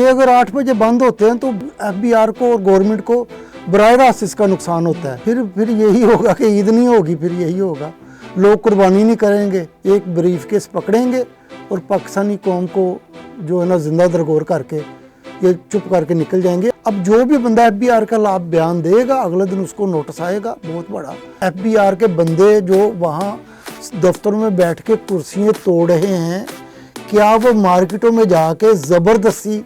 ये अगर 8 बजे बंद होते हैं तो FBR को और गवर्नमेंट को बराह रास्त इसका नुकसान होता है। फिर यही होगा कि ईद नहीं होगी, फिर यही होगा, लोग कुर्बानी नहीं करेंगे, एक ब्रीफ केस पकड़ेंगे और पाकिस्तानी कौम को जो है ना जिंदा दरगोर करके ये चुप करके निकल जाएंगे। अब जो भी बंदा FBR का लाभ बयान देगा अगले दिन उसको नोटिस आएगा बहुत बड़ा। FBR के बंदे जो वहाँ दफ्तरों में बैठ के कुर्सियाँ तोड़ रहे हैं, क्या वो मार्केटों में जाके ज़बरदस्ती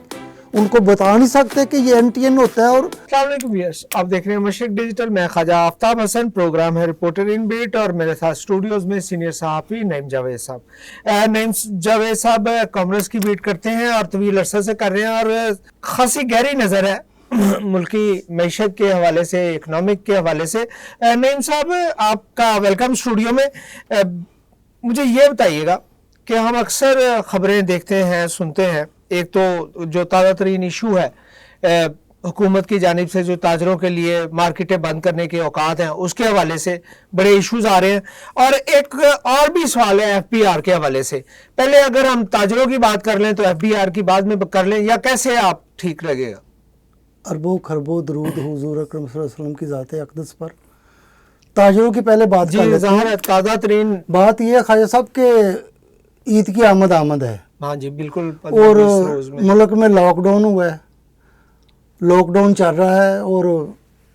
उनको बता नहीं सकते कि ये NTN होता है? और अस्सलाम वालेकुम व्यूअर्स, आप देख रहे हैं मशरिक डिजिटल। मैं ख्वाजा आफ्ताब हसन, प्रोग्राम है रिपोर्टर इन बीट, और मेरे साथ स्टूडियोज में सीनियर सहाफ़ी नईम जावेद साहब। नईम जावेद साहब कांग्रेस की बीट करते हैं और तवील अरसे से कर रहे हैं, और खासी गहरी नज़र है मुल्की मैशत के हवाले से, इकनॉमिक के हवाले से। नईम साहब, आपका वेलकम स्टूडियो में। मुझे ये बताइएगा कि हम अक्सर खबरें देखते हैं, सुनते हैं। एक तो जो ताज़ा तरीन इशू है हुकूमत की जानिब से जो ताजरों के लिए मार्केटें बंद करने के औकात हैं, उसके हवाले से बड़े इश्यूज आ रहे हैं, और एक और भी सवाल है FBR के हवाले से। पहले अगर हम ताजरों की बात कर लें तो FBR की बाद में कर लें, या कैसे आप ठीक लगेगा? अरबों खरबों दरूद हुजूर अकरम सल्लल्लाहु अलैहि वसल्लम की ज़ात अक़दस पर। ताजरों की पहले बात कर लेते हैं। ताज़ा तरीन बात यह है ख्वाजा साहब के ईद की आमद है। हाँ जी बिल्कुल। और मुल्क में लॉकडाउन हुआ है, लॉकडाउन चल रहा है, और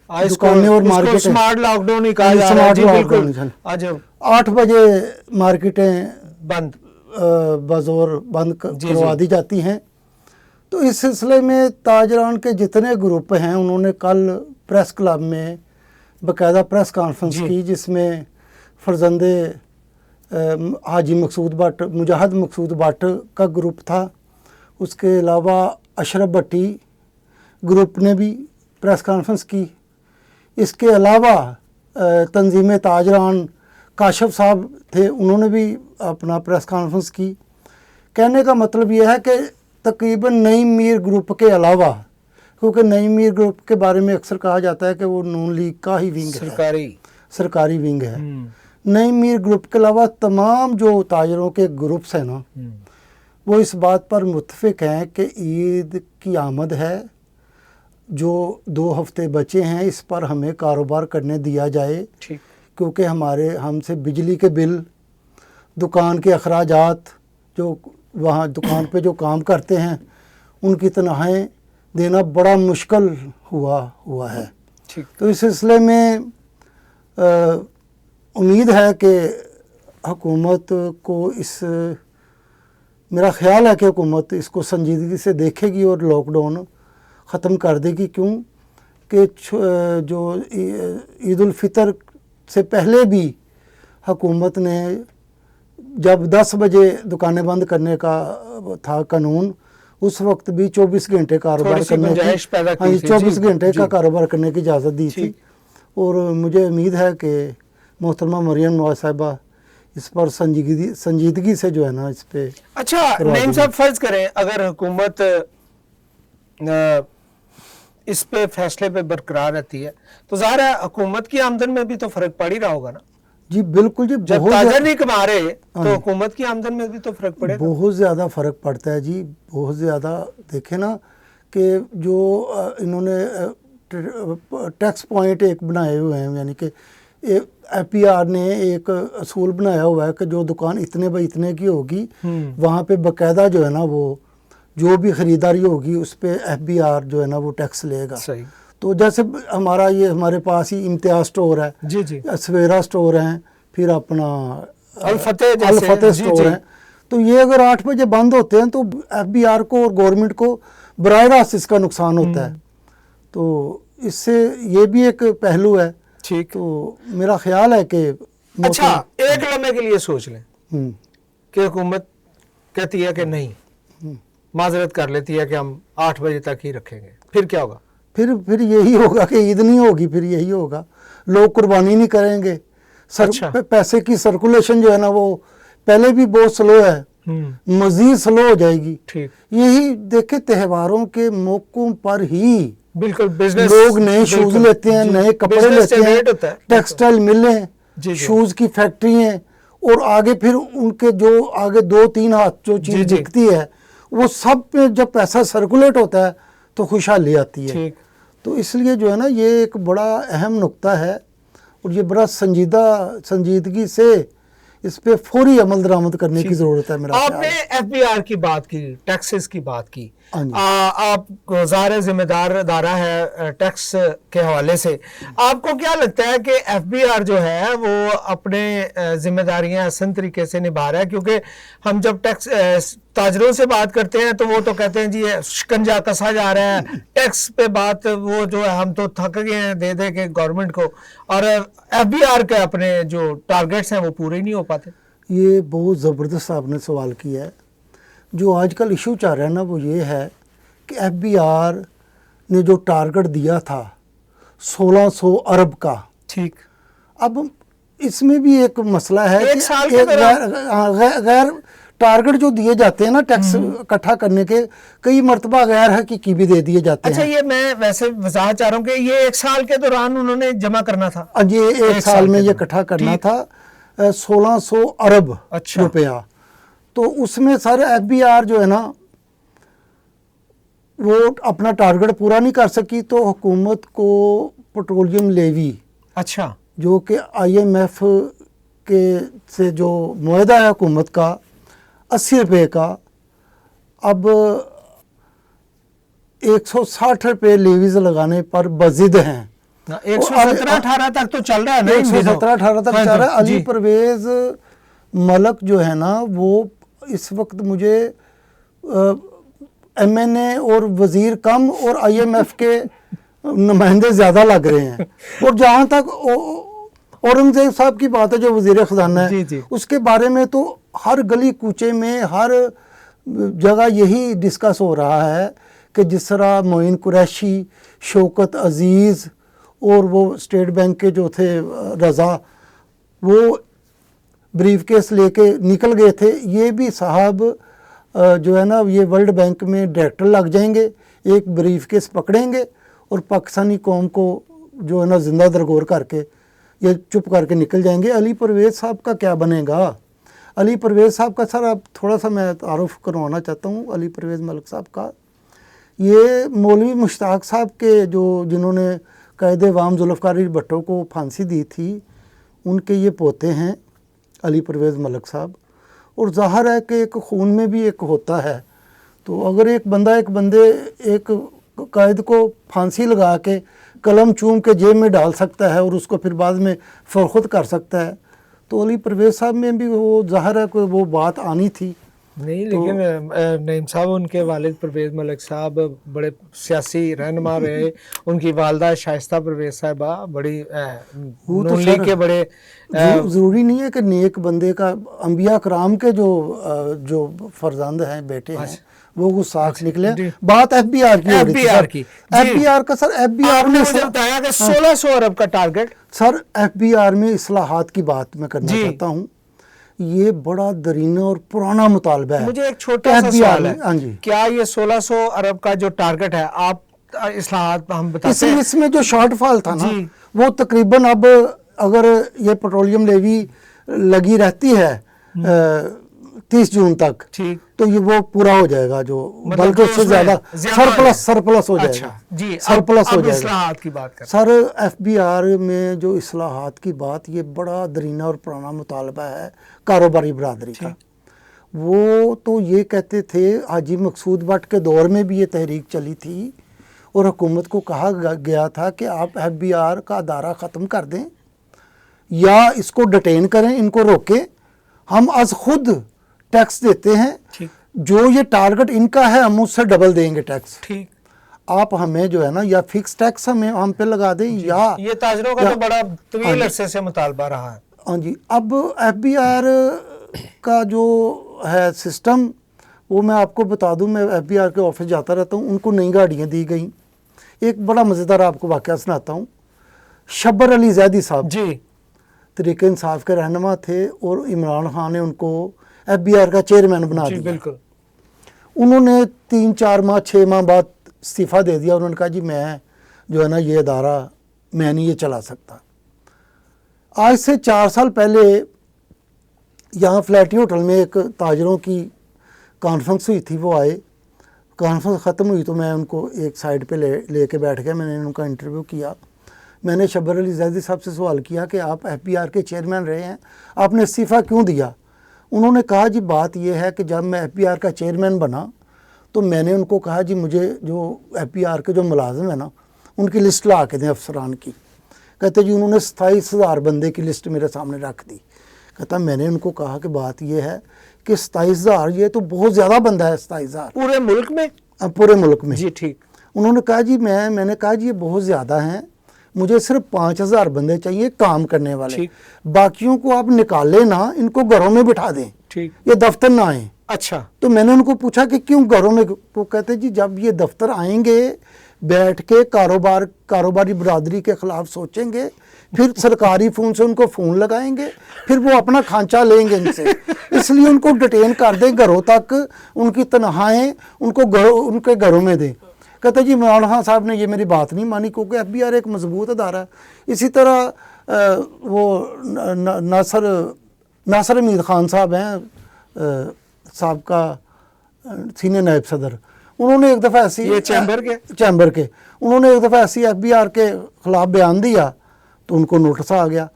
दुकानें और मार्केटें स्मार्ट लॉकडाउन ही कहा जा रहा है जी, बिल्कुल। आज 8 बजे मार्केटें बंद बाज़ोर बंद करवा दी जाती हैं। तो इस सिलसिले में ताजरान के जितने ग्रुप हैं उन्होंने कल प्रेस क्लब में बाकायदा प्रेस कॉन्फ्रेंस की, जिसमें फरजंदे हाजी मकसूद भट्ट, मुजाहिद मकसूद भट्ट का ग्रुप था। उसके अलावा अशरफ भट्टी ग्रुप ने भी प्रेस कॉन्फ्रेंस की। इसके अलावा तंजीम ताजरान काशिफ साहब थे, उन्होंने भी अपना प्रेस कॉन्फ्रेंस की। कहने का मतलब यह है कि तकरीबन नईम मीर ग्रुप के अलावा, क्योंकि नईम मीर ग्रुप के बारे में अक्सर कहा जाता है कि वो नून लीग का ही विंग है, सरकारी विंग है। नईम मीर ग्रुप के अलावा तमाम जो ताजरों के ग्रुप्स हैं ना, वो इस बात पर मुत्तफिक हैं कि ईद की आमद है, जो 2 हफ्ते बचे हैं इस पर हमें कारोबार करने दिया जाए, क्योंकि हमसे बिजली के बिल, दुकान के अखराजात, जो वहाँ दुकान पे जो काम करते हैं उनकी तनख्वाहें देना बड़ा मुश्किल हुआ है। तो इस सिलसिले में उम्मीद है कि हुकूमत को मेरा ख्याल है कि हुकूमत इसको संजीदगी से देखेगी और लॉकडाउन ख़त्म कर देगी। क्यों कि जो ईद उल फितर से पहले भी हुकूमत ने जब 10 बजे दुकानें बंद करने का था कानून, उस वक्त भी 24 घंटे कारोबार करने की 24 घंटे का कारोबार करने की इजाज़त दी थी। और मुझे उम्मीद है कि मोहतरमा मरियम नवाज साहिबा इस पर संजीदगी से जो है ना इस पे। अच्छा नईम साहब, फर्ज करें अगर हुकूमत इस पे फैसले पे बरकरार रहती है तो ज़ाहिर है हुकूमत की आमदन में भी तो फर्क पड़ ही रहा होगा ना? जी बिल्कुल जी, जब ताजर नहीं कमा रहे तो हुकूमत की आमदन में भी तो फर्क पड़ेगा। बहुत ज़्यादा फ़र्क पड़ता है जी, बहुत ज़्यादा। देखें ना कि जो इन्होंने टैक्स पॉइंट एक बनाए हुए हैं, यानी कि FBR ने एक असूल बनाया हुआ है कि जो दुकान इतने बाई इतने की होगी वहाँ पे बाकायदा जो है ना वो जो भी ख़रीदारी होगी उस पर FBR जो है ना वो टैक्स लेगा। सही। तो जैसे हमारे पास ही इम्तियाज़ स्टोर है, जी जी, सवेरा स्टोर हैं, फिर अपना अल फतेह स्टोर हैं। तो ये अगर 8 बजे बंद होते हैं तो FBR को और गवर्नमेंट को बराह रास्त इसका नुकसान होता है। तो इससे ये भी एक पहलू है। ठीक। तो मेरा ख्याल है कि अच्छा एक लम्हे के लिए सोच लें कि हुकूमत कहती है कि नहीं, माजरत कर लेती है कि हम 8 बजे तक ही रखेंगे, फिर क्या होगा? फिर यही होगा कि ईद नहीं होगी, फिर यही होगा, लोग कुर्बानी नहीं करेंगे। पैसे की सर्कुलेशन जो है ना वो पहले भी बहुत स्लो है, मजीद स्लो हो जाएगी। ठीक। यही देखे त्योहारों के मौकों पर ही बिल्कुल बिजनेस, लोग नए शूज लेते हैं, नए कपड़े लेते हैं, टेक्सटाइल मिलें, शूज की फैक्ट्री हैं, और आगे फिर उनके जो आगे 2-3 हाथ जो चीज़ बिकती है वो सब पे जब पैसा सर्कुलेट होता है तो खुशहाली आती है। ठीक। तो इसलिए जो है ना ये एक बड़ा अहम नुक्ता है और ये बड़ा संजीदगी से इस पे फौरी अमल दरामद करने की ज़रूरत है मेरा आपने ख्याल। एफबीआर की बात की, टैक्सेस की बात की, हाँ जी। आप ज़ाहिर जिम्मेदार अदारा है टैक्स के हवाले से, आपको क्या लगता है कि एफबीआर जो है वो अपने जिम्मेदारियां आसान तरीके से निभा रहा है? क्योंकि हम जब टैक्स ताजरों से बात करते हैं तो वो तो कहते हैं जी ये शिकंजा कसा जा रहा है, टैक्स पे बात वो जो है हम तो थक गए हैं दे दे के गवर्नमेंट को, और एफबीआर के अपने जो टारगेट्स हैं वो पूरे नहीं हो पाते। ये बहुत ज़बरदस्त आपने सवाल किया है। जो आजकल इशू चल रहा है ना वो ये है कि एफबीआर ने जो टारगेट दिया था 1600 अरब का, ठीक। अब इसमें भी एक मसला है एक कि साल के दौरान गैर टारगेट जो दिए जाते हैं ना टैक्स इकट्ठा करने के, कई मरतबा गैर हकीकी भी दे दिए जाते अच्छा, हैं। ये मैं वैसे वजाहत चाह रहा हूँ कि ये एक साल के दौरान उन्होंने जमा करना था। ये एक साल में ये इकट्ठा करना था 1600 अरब अच्छा। रुपया। तो उसमें सर एफबीआर जो है ना वो अपना टारगेट पूरा नहीं कर सकी, तो हुकूमत को पेट्रोलियम लेवी अच्छा। जो कि IMF के से जो मुआहदा है हुकूमत का 80 रुपये का, अब 160 रुपये लेवीज लगाने पर बजिद हैं। 117-18 तक तो चल रहा है ना, 117-18 तक चल रहा है। अली परवेज मलक जो है ना वो इस वक्त मुझे MNA और वजीर कम और IMF के नुमाइंदे ज़्यादा लग रहे हैं। और जहाँ तक औरंगजेब साहब की बात है जो वजीर ख़जाना है, जी, जी। उसके बारे में तो हर गली कूचे में हर जगह यही डिस्कस हो रहा है कि जिस तरह मोइन कुरैशी, शौकत अजीज़ और वो स्टेट बैंक के जो थे रज़ा, वो ब्रीफ केस लेके निकल गए थे, ये भी साहब जो है ना ये वर्ल्ड बैंक में डायरेक्टर लग जाएंगे, एक ब्रीफ केस पकड़ेंगे और पाकिस्तानी कौम को जो है ना जिंदा दरगोर करके ये चुप करके निकल जाएंगे। अली परवेज़ साहब का क्या बनेगा? अली परवेज़ साहब का सर अब थोड़ा सा मैं तारुफ करवाना चाहता हूँ अली परवेज़ मलिक साहब का। ये मौलवी मुश्ताक साहब के जो जिन्होंने कायदे वाम जुल्फ़िकार भुट्टो को फांसी दी थी, उनके ये पोते हैं अली परवेज़ मलिक साहब। और ज़ाहिर है कि एक खून में भी एक होता है, तो अगर एक बंदे एक कायद को फांसी लगा के कलम चूम के जेब में डाल सकता है और उसको फिर बाद में फरोख्त कर सकता है, तो अली परवेज़ साहब में भी वो ज़ाहिर है कि वो बात आनी थी। नहीं, लेकिन नईम साहब उनके वालिद परवेज़ मलिक साहब बड़े सियासी रहनुमा रहे, उनकी वालदा शाइस्ता परवेज़ साहिबा बड़ी नून लीग के बड़े ज़रूरी नहीं है कि नेक बंदे का अंबिया कराम के जो फर्जंद हैं बेटे हैं वो गुस्साख निकले। बात एफबीआर की एफबीआर का सर एफबीआर ने बताया कि 1600 अरब का टारगेट। सर एफबीआर में इस्लाहात की बात मैं करना चाहता हूँ। ये बड़ा दरीना और पुराना मुतालबा है। मुझे एक छोटा सा सवाल है, हाँ जी, क्या ये 1600 अरब का जो टारगेट है आप इस्लाहात हम बताते हैं, इसमें जो शॉर्टफॉल था ना वो तकरीबन अब अगर ये पेट्रोलियम लेवी लगी रहती है 30 जून तक, ठीक, तो ये वो पूरा हो जाएगा, जो बल्कि उससे ज़्यादा सरप्लस हो जाएगा। जी, सरप्लस हो जाएगा। इस्लाहात की बात कर सर एफबीआर में जो इस्लाहात की बात, ये बड़ा दरीना और पुराना मुतालबा है कारोबारी बरादरी का। वो तो ये कहते थे, हाजी मकसूद भट्ट के दौर में भी ये तहरीक चली थी और हुकूमत को कहा गया था कि आप एफबीआर का अदारा ख़त्म कर दें या इसको डिटेन करें, इनको रोकें, हम आज खुद टैक्स देते हैं, जो ये टारगेट इनका है हम उससे डबल देंगे टैक्स। ठीक, आप हमें जो है ना या फिक्स टैक्स हम पे लगा दें, या ये ताजरों का तो बड़ा तवील अरसे से मुतालबा रहा है। हाँ जी, अब एफबीआर का जो है सिस्टम वो मैं आपको बता दूं, मैं एफबीआर के ऑफिस जाता रहता हूँ, उनको नई गाड़ियाँ दी गई। एक बड़ा मज़ेदार आपको वाक़या सुनाता हूँ। शब्बर अली ज़ैदी साहब जी तहरीक इंसाफ के रहनुमा थे और इमरान खान ने उनको एफबीआर का चेयरमैन बना दिया। बिल्कुल, उन्होंने 3-4 माह 6 माह बाद इस्तीफ़ा दे दिया। उन्होंने कहा जी मैं जो है ना ये अदारा मैं नहीं ये चला सकता। आज से 4 साल पहले यहाँ फ्लैटी होटल में एक ताजरों की कॉन्फ्रेंस हुई थी, वो आए, कॉन्फ्रेंस ख़त्म हुई तो मैं उनको एक साइड पे ले के बैठ गया, मैंने उनका इंटरव्यू किया। मैंने शब्बर अली ज़ैदी साहब से सवाल किया कि आप FBR के चेयरमैन रहे हैं, आपने इस्तीफ़ा क्यों दिया? उन्होंने कहा जी बात यह है कि जब मैं FBR का चेयरमैन बना तो मैंने उनको कहा जी मुझे जो FBR के जो मुलाजिम है ना उनकी लिस्ट ला के दें अफसरान की। कहते जी उन्होंने 27,000 बंदे की लिस्ट मेरे सामने रख दी। कहता मैंने उनको कहा कि बात यह है कि 27,000 ये तो बहुत ज़्यादा बंदा है, 27,000 पूरे मुल्क में? पूरे मुल्क में जी ठीक। उन्होंने कहा जी मैंने कहा जी ये बहुत ज़्यादा हैं, मुझे सिर्फ 5,000 बंदे चाहिए काम करने वाले, बाकियों को आप निकाले ना, इनको घरों में बिठा दें, ठीक, ये दफ्तर ना आए। अच्छा। तो मैंने उनको पूछा कि क्यों घरों में? वो कहते जी जब ये दफ्तर आएंगे बैठ के कारोबारी बरादरी के ख़िलाफ़ सोचेंगे, फिर सरकारी फ़ोन से उनको फ़ोन लगाएंगे, फिर वो अपना खांचा लेंगे इनसे, इसलिए उनको डिटेन कर दें घरों तक, उनकी तनख्वाहें उनके घरों में दें। कहते जी मौलाना साहब ने ये मेरी बात नहीं मानी, क्योंकि FBR एक मजबूत अदारा है। इसी तरह वो नासर हमीद खान साहब हैं, साबका सीनियर नायब सदर, उन्होंने एक दफ़ा ऐसी ये चैम्बर के उन्होंने एक दफ़ा ऐसी FBR के ख़िलाफ़ बयान दिया तो उनको नोटिस आ गया।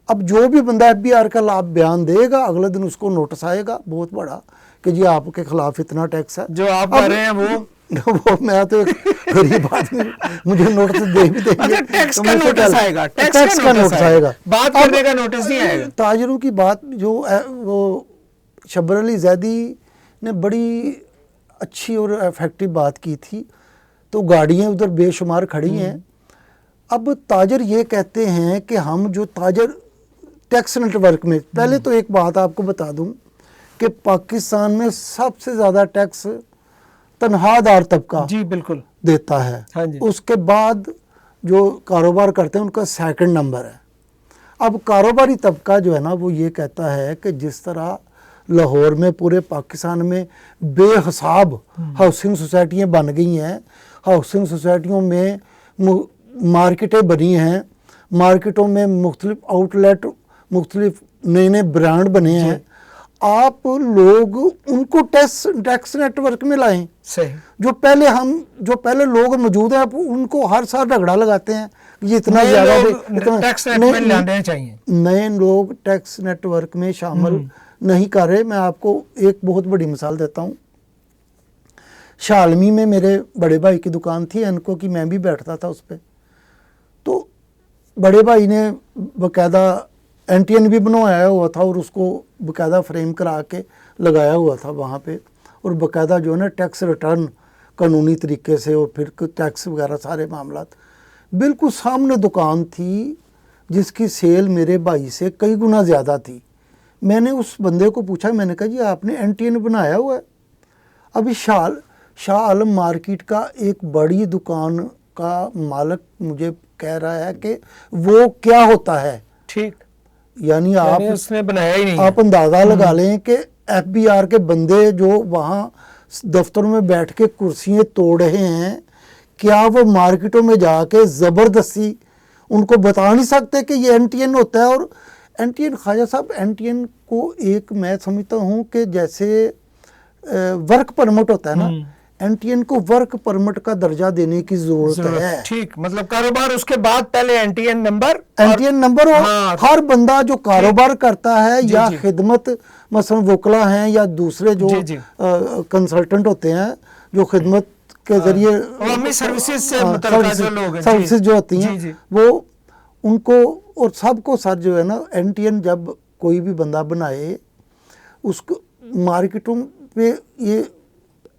अब जो भी बंदा FBR के खिलाफ बयान देगा अगले दिन उसको नोटिस आएगा बहुत बड़ा कि जी आपके खिलाफ इतना टैक्स है। जो आप कह रहे हैं वो मैं तो गरीब आदमी, मुझे नोटिस दे भी देंगे। अच्छा, टैक्स का नोटिस आएगा, टैक्स का नोटिस आएगा, बात करने का नोटिस नहीं आएगा। ताजरों की बात जो वो शब्बर अली ज़ैदी ने बड़ी अच्छी और इफेक्टिव बात की थी। तो गाड़ियाँ उधर बेशुमार खड़ी हैं। अब ताजर ये कहते हैं कि हम जो ताजर टैक्स नेटवर्क में, पहले तो एक बात आपको बता दूं कि पाकिस्तान में सबसे ज़्यादा टैक्स तनख्वाहदार तबका जी बिल्कुल देता है। हाँ जी। उसके बाद जो कारोबार करते हैं उनका सेकंड नंबर है। अब कारोबारी तबका जो है ना वो ये कहता है कि जिस तरह लाहौर में पूरे पाकिस्तान में बेहिसाब हाउसिंग सोसाइटियाँ बन गई हैं, हाउसिंग सोसाइटियों में मार्केटें बनी हैं, मार्केटों में मुख्तलिफ आउटलेट, मुख्तलिफ नए नए ब्रांड बने हैं, आप लोग उनको टैक्स नेटवर्क में लाएं। सही। जो पहले लोग मौजूद हैं आप उनको हर साल झगड़ा लगाते हैं ये इतना ज़्यादा टैक्स नेटवर्क में लाने चाहिए। नए लोग टैक्स नेटवर्क में शामिल नहीं कर रहे। मैं आपको एक बहुत बड़ी मिसाल देता हूँ। शालमी में मेरे बड़े भाई की दुकान थी एनको की, मैं भी बैठता था उस पर। तो बड़े भाई ने बाकायदा NTN भी बनवाया हुआ था और उसको बाकायदा फ्रेम करा के लगाया हुआ था वहाँ पे, और बाकायदा जो है ना टैक्स रिटर्न कानूनी तरीके से और फिर टैक्स वगैरह सारे मामलात। बिल्कुल सामने दुकान थी जिसकी सेल मेरे भाई से कई गुना ज़्यादा थी। मैंने उस बंदे को पूछा, मैंने कहा जी आपने NTN बनाया हुआ है? अभी शाह आलम मार्केट का एक बड़ी दुकान का मालिक मुझे कह रहा है कि वो क्या होता है। ठीक, यानी आप उसने बनाया ही नहीं। आप अंदाज़ा लगा लें कि FBR के बंदे जो वहाँ दफ्तरों में बैठ के कुर्सियाँ तोड़ रहे हैं, क्या वो मार्केटों में जाके ज़बरदस्ती उनको बता नहीं सकते कि ये NTN होता है? और NTN ख्वाजा साहब, NTN को एक मैं समझता हूँ कि जैसे वर्क परमिट होता है ना, NTN को वर्क परमिट का दर्जा देने की जरूरत है। ठीक, मतलब कारोबार उसके बाद पहले NTN नंबर और हाँ, हर बंदा जो कारोबार करता है या खिदमत मसलन वकला हैं या दूसरे जो कंसल्टेंट होते हैं जो खिदमत के जरिए सर्विसेज से मुतल्लिक़ जो लोग हैं, सर्विसेज जो होती हैं वो उनको और सबको सर जो है ना NTN जब कोई भी बंदा बनाए उसको मार्केटों पे ये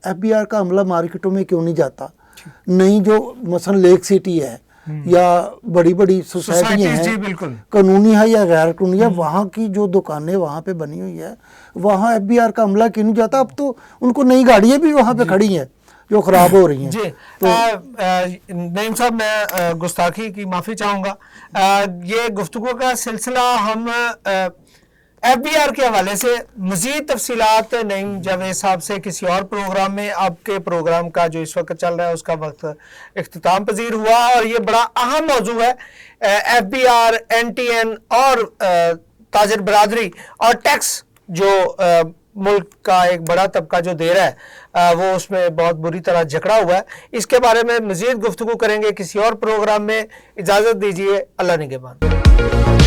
FBR का अमला मार्केटों में क्यों नहीं जाता? नहीं जो मसलन लेक सिटी है या बड़ी बड़ी सोसाइटी हैं, कानूनी है या गैर कानूनी है, वहाँ की जो दुकानें वहाँ पे बनी हुई है वहाँ FBR का अमला क्यों नहीं जाता? अब तो उनको नई गाड़ियाँ भी वहाँ पे खड़ी हैं जो ख़राब हो रही हैं। जी नईम साहब, मैं गुस्ताखी की माफ़ी चाहूँगा। ये गुफ्तगू का सिलसिला हम FBR के हवाले से मज़ीद तफसीलात नईम जावेद साहब से किसी और प्रोग्राम में, आपके प्रोग्राम का जो इस वक्त चल रहा है उसका वक्त इख्तिताम पजीर हुआ और ये बड़ा अहम मौजू है FBR, NTN और ताजर बरादरी और टैक्स जो मुल्क का एक बड़ा तबका जो दे रहा है वो उसमें बहुत बुरी तरह जकड़ा हुआ है। इसके बारे में मज़ीद गुफ्तगू करेंगे किसी और प्रोग्राम में। इजाज़त दीजिए, अल्लाह निगहबान।